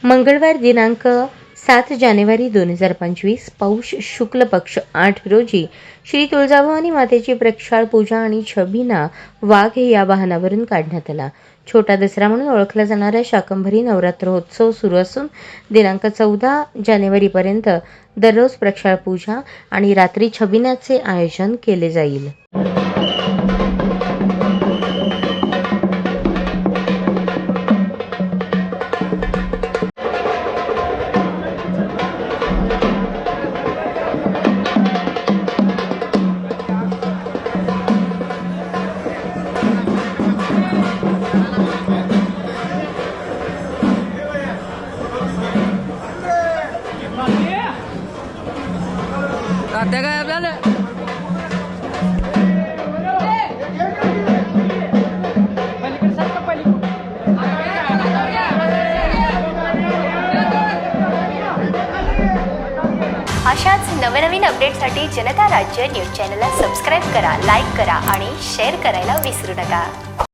मंगळवार दिनांक 7 जानेवारी 2025 पौष शुक्ल पक्ष 8 रोजी श्री तुळजाभवानी मातेची प्रक्षाळ पूजा आणि छबिना वाघ या वाहनावरून काढण्यात आला. छोटा दसरा म्हणून ओळखला जाणारा शाकंभरी नवरात्रोत्सव सुरू असून दिनांक 14 जानेवारीपर्यंत दररोज प्रक्षाळ पूजा आणि रात्री छबिन्याचे आयोजन केले जाईल. तात्या काय आपल्याला अशाच नवनवीन अपडेटसाठी जनता राज्य न्यूज चॅनलला सबस्क्राईब करा, लाईक करा आणि शेअर करायला विसरू नका.